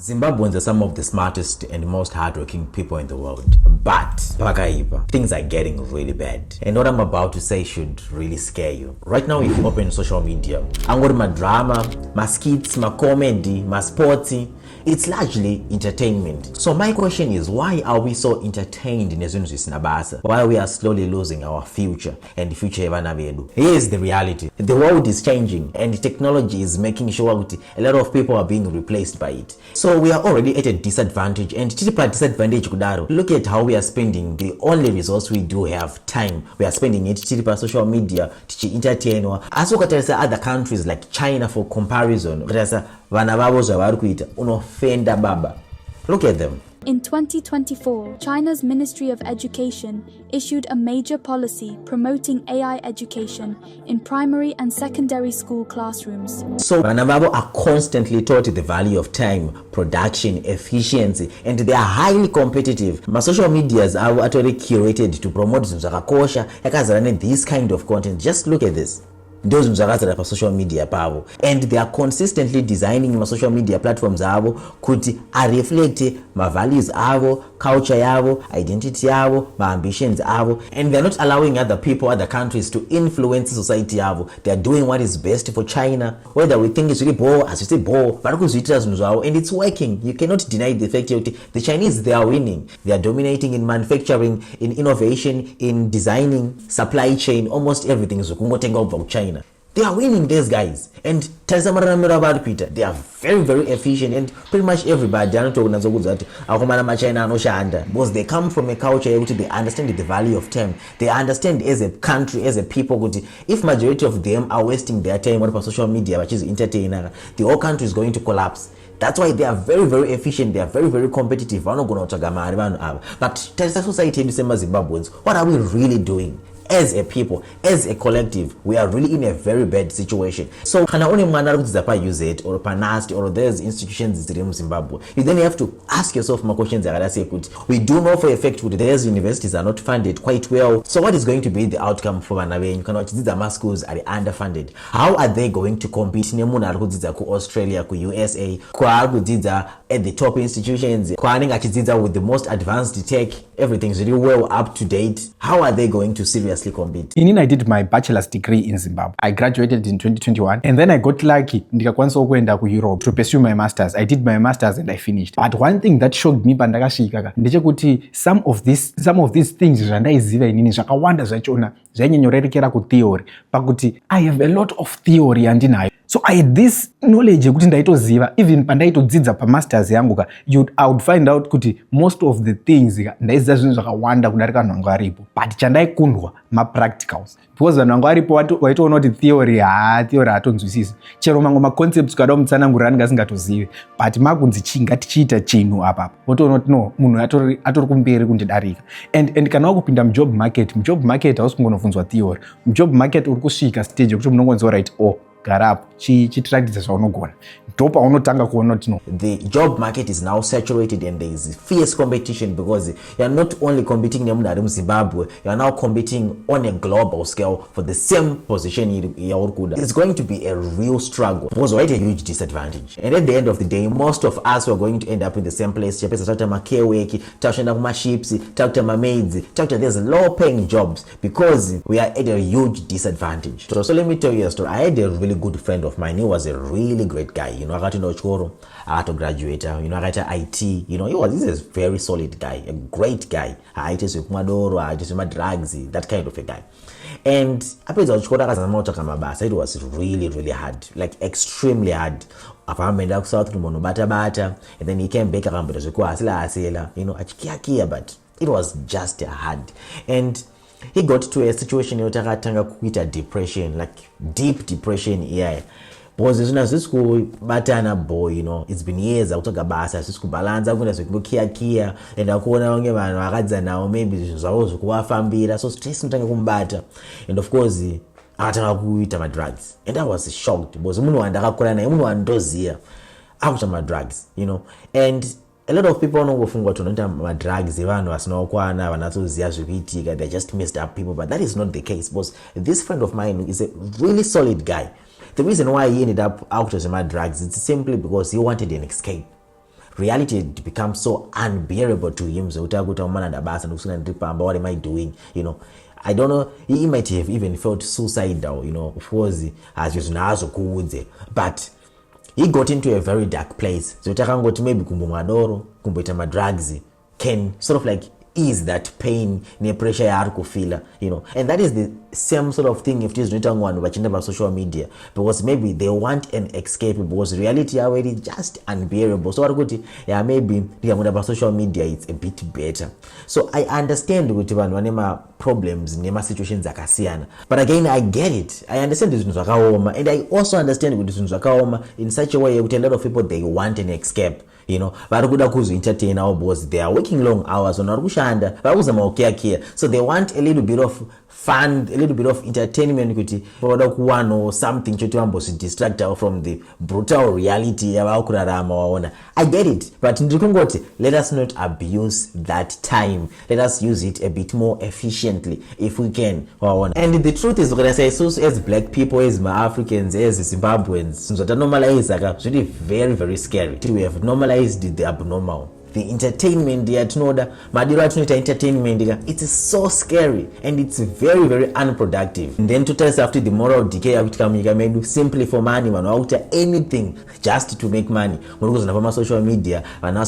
Zimbabweans are some of the smartest and most hardworking people in the world. But things are getting really bad. And what I'm about to say should really scare you. Right now, if you open social media, I'm going my drama, my skits, my comedy, my sporty. It's largely entertainment. So my question is, why are we so entertained in Nabasa? Why we are slowly losing our future and the future of Here's the reality. The world is changing and technology is making sure a lot of people are being replaced by it. So we are already at a disadvantage, and disadvantage kudaro. Look at how we are spending the only resource we do have, time. We are spending it on social media, to entertain. As we other countries like China for comparison, look at them. In 2024, China's Ministry of Education issued a major policy promoting AI education in primary and secondary school classrooms. So, Vanavabo are constantly taught the value of time, production, efficiency, and they are highly competitive. My social medias are actually curated to promote this kind of content. Just look at this. Those mzakaza for social media pavo, and they are consistently designing my social media platforms avo kuti reflect my values avo, culture yavo, identity yavo, my ambitions avo, and they're not allowing other people, other countries to influence society avo. They are doing what is best for China, whether we think it's really bore, as you say bore, but and it's working. You cannot deny the fact that the Chinese, they are winning. They are dominating in manufacturing, in innovation, in designing, supply chain, almost everything is over China. They are winning, these guys, and Peter, they are very, very efficient, and pretty much everybody because they come from a culture which they understand the value of time. They understand as a country, as a people, if majority of them are wasting their time on social media, which is entertainer, the whole country is going to collapse. That's why they are very, very efficient. They are very, very competitive. But society, Zimbabweans, what are we really doing? As a people, as a collective, we are really in a very bad situation. So, use it or panast or there's institutions in Zimbabwe. You then have to ask yourself more questions. We do know for a fact that there's universities are not funded quite well. So, what is going to be the outcome for Manabe? These schools are underfunded. How are they going to compete? Australia, USA, at the top institutions, with the most advanced tech, everything's really well up to date. How are they going to seriously compete? I did my bachelor's degree in Zimbabwe. I graduated in 2021, and then I got lucky ndikakwanisa kuenda ku Europe to pursue my masters. I did my masters and I finished. But one thing that shocked me pandakasvika ndechekuti some of these things zvandaiziva inini zvakawanda zvachona zvainyanyorerekera ku theory, pakuti I have a lot of theory andinayo. So I had this knowledge yekuti ndaitoziva even pandaitodzidza pamasters yangu I would find out kuti most of the things ndaiziva zvinhu zvakawanda kudarika vanhu vanga varipo, but chandaikundwa ma-practicals because vanhu vanga varipo waitoona kuti theory hatonzwisisi, chero mamwe ma-concepts ukada kumutsanangurira ndingasingatozivi, but makunzi chinga tichiita chinhu apapo wotoona kuti no, munhu atori kumberi kundidarika. And kana wakupinda mujob market hausi kungonofunzwa theory. Mujob market uri kusvika stage yekuti munongonzi right, garapo chitiragidza zvaunogona ndopa unotanga kuona kuti no. The job market is now saturated and there is fierce competition because you are not only competing in Zimbabwe, you are now competing on a global scale for the same position. It's going to be a real struggle because we're at a huge disadvantage, and at the end of the day most of us are going to end up in the same place. There's low paying jobs because we are at a huge disadvantage. So let me tell you a story. I had a really good friend of mine. He was a really great guy. I got to know Choro, I had to graduate, I got to IT, he's a very solid guy, a great guy. I just with Madoro, I just with drugs, that kind of a guy. And it was really, really hard, like extremely hard. And then he came back around, but it was just hard. And he got to a situation with depression, like deep depression. Yeah, because this school batana boy, it's been years out of basa school balance. I'm going to go kia and I go now maybe so stress and of course my drugs, and I was shocked because my drugs, and a lot of people know drugs, they're just messed up people, but that is not the case because this friend of mine is a really solid guy. The reason why he ended up out of my drugs is simply because he wanted an escape. reality had become so unbearable to him. So what am I doing? I don't know, he might have even felt suicidal, of course, as you but he got into a very dark place. So maybe kumbo drugs can sort of like ease that pain, near pressure feel, and that is the same sort of thing if it is written one watching about social media, because maybe they want an escape because reality already just unbearable. So maybe about social media it's a bit better. So I understand with problems nema situations akasiyana, but again I get it. I understand this zvakaoma, and I also understand with this zvakaoma in such a way with a lot of people they want an escape. Vari kuda kuzoentertain our boss, they are working long hours on kushanda vari kuzama kukeya, so they want a little bit of fun, a little bit of entertainment kuti voda kuwana or something choti vambozvidistract from the brutal reality yavari kurarama waona. I get it, but ndikungoti let us not abuse that time, let us use it a bit more efficiently if we can waona. And the truth is when I say so as black people, as Africans, as Zimbabweans, normalize it's really very very scary. We have normalized the abnormal. The entertainment entertainment, it's so scary and it's very very unproductive. And then to tell us after the moral decay simply for money, anything just to make money. Social media, they're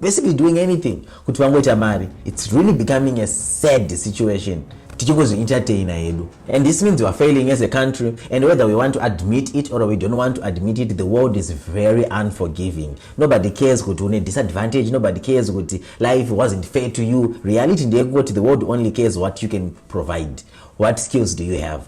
basically doing anything. It's really becoming a sad situation. And this means we are failing as a country, and whether we want to admit it or we don't want to admit it, the world is very unforgiving. Nobody cares what you disadvantage, nobody cares what life wasn't fair to you. Reality, the world only cares what you can provide. What skills do you have?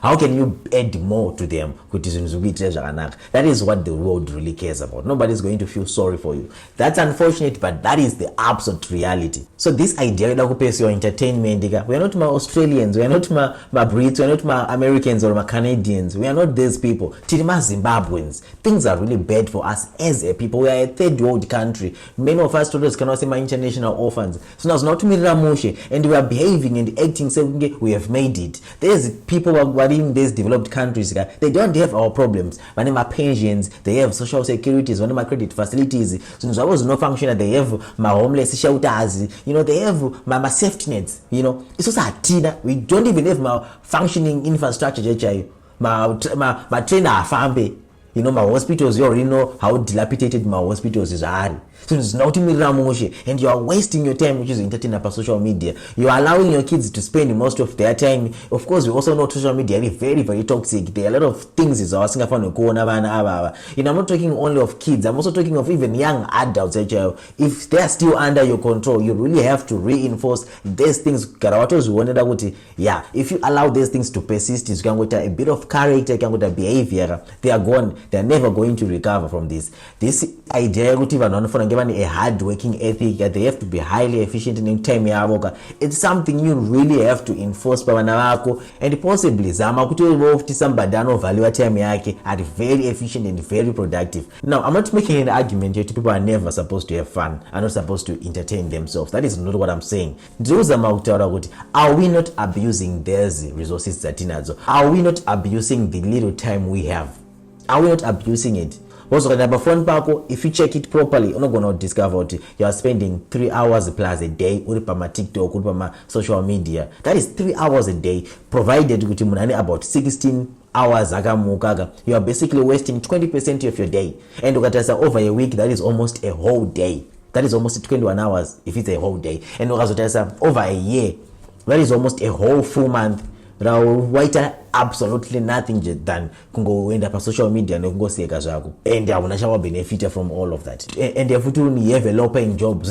How can you add more to them? That is what the world really cares about. Nobody's going to feel sorry for you. That's unfortunate, but that is the absolute reality. So this idea that we your entertainment, we are not my Australians, we are not my Brits, we are not my Americans or my Canadians. We are not these people. Tirima Zimbabweans. Things are really bad for us as a people. We are a third world country. Many of us today cannot say my international orphans. So now it's not to me Ramoshe, and we are behaving and acting so we have made it. There's people who are in these developed countries, they don't have our problems. When they are pensions, they have social securities, when they are credit facilities, so there was no function, they have my homeless shelters, they have my safety nets, it's also a tina. We don't even have my functioning infrastructure, my trainer fambe. My hospitals, you already know how dilapidated my hospitals are. So it's not and you are wasting your time, which is entertaining about social media. You are allowing your kids to spend most of their time. Of course, we also know social media is very, very toxic. There are a lot of things is I'm not talking only of kids. I'm also talking of even young adults. If they are still under your control, you really have to reinforce these things. Yeah, if you allow these things to persist, you can get a bit of character, you can get a behavior. They are gone. They are never going to recover from this. This idea given a hard-working ethic that they have to be highly efficient in time yavoka, it's something you really have to enforce and possibly zama kuti somebody value time yake are very efficient and very productive. Now, I'm not making an argument here. People are never supposed to have fun, are not supposed to entertain themselves. That is not what I'm saying. Are we not abusing these resources that are we not abusing the little time we have? Are we not abusing it? Also, if you check it properly, you're not going to discover that you are spending 3 hours plus a day on TikTok, on social media. That is 3 hours a day, provided with about 16 hours. You are basically wasting 20% of your day. And over a week, that is almost a whole day. That is almost 21 hours if it's a whole day. And over a year, that is almost a whole full month. White absolutely nothing than kungo end up social media and go see zako, and unashawa benefit from all of that. And if you have a low paying job,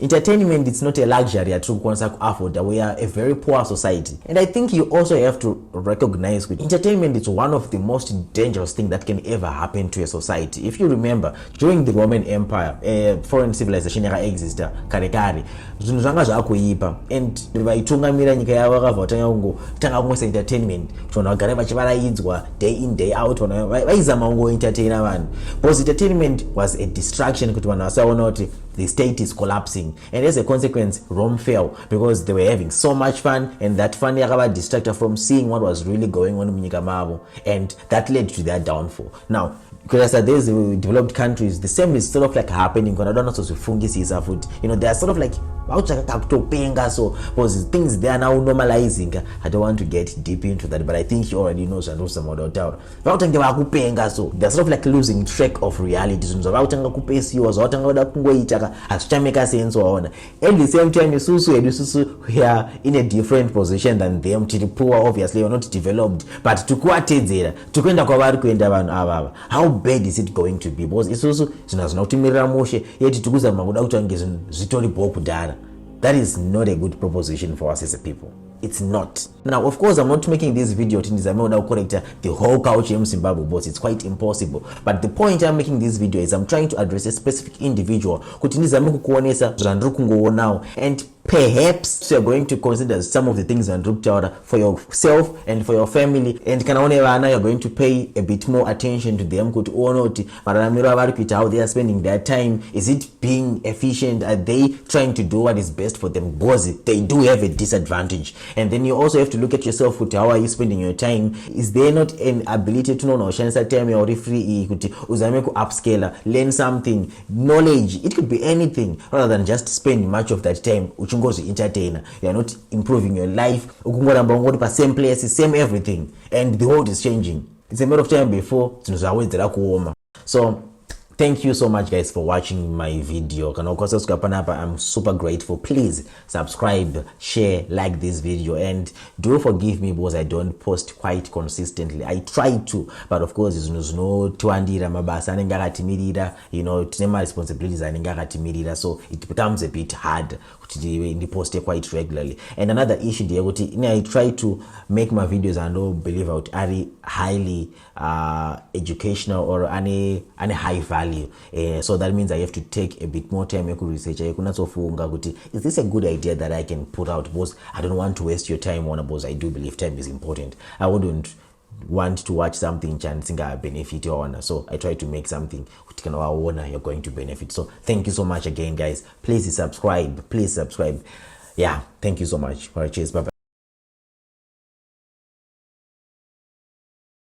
entertainment, it's not a luxury at afford. We are a very poor society, and I think you also have to recognize that entertainment is one of the most dangerous things that can ever happen to a society. If you remember, during the Roman Empire, foreign civilization existed karekare zvinhu zvanga zvakuipa, and vaitungamira nyika yavo vakavotanga kungoisa entertainment, vanhu vagare vachivaraidzwa day in day out, vaizama kungoentertaina vanhu, because entertainment was a distraction kuti vanhu vasaona kuti the state is collapsing, and as a consequence Rome fell because they were having so much fun, and that fun yakaba distracted from seeing what was really going on in Mavo, and that led to their downfall. Now because there's developed countries, the same is sort of like happening. Because I don't know, so fungis food, you know, they are sort of like so because things they are now normalizing. I don't want to get deep into that, but I think you already know some so they're sort of like losing track of reality. So and the same time we are in a different position than them. Poor obviously are not developed, but to how bad is it going to be? Because it's also that is not a good proposition for us as a people. It's not. Now, of course, I'm not making this video to correct the whole culture in Zimbabwe, because it's quite impossible. But the point I'm making this video is I'm trying to address a specific individual now, and perhaps you're going to consider some of the things for yourself and for your family, and you're going to pay a bit more attention to them. How they are spending their time. Is it being efficient? Are they trying to do what is best for them? Because they do have a disadvantage. And then you also have to look at yourself with how are you spending your time. Is there not an ability to know time or free upscaler, learn something, knowledge? It could be anything rather than just spend much of that time entertainer. You are not improving your life. Same place, same everything, and the world is changing. It's a matter of time before. So thank you so much guys for watching my video. I'm super grateful. Please subscribe, share, like this video, and do forgive me because I don't post quite consistently. I try to, but of course you know my responsibilities, so it becomes a bit hard to post quite regularly. And another issue I try to make my videos and don't believe out are highly educational or any high value. So that means I have to take a bit more time to research. Is this a good idea that I can put out? Because I don't want to waste your time on, because I do believe time is important. I wouldn't want to watch something and I benefit on, so I try to make something you're going to benefit. So thank you so much again guys. Please subscribe. Yeah, thank you so much. All right, cheers, bye bye.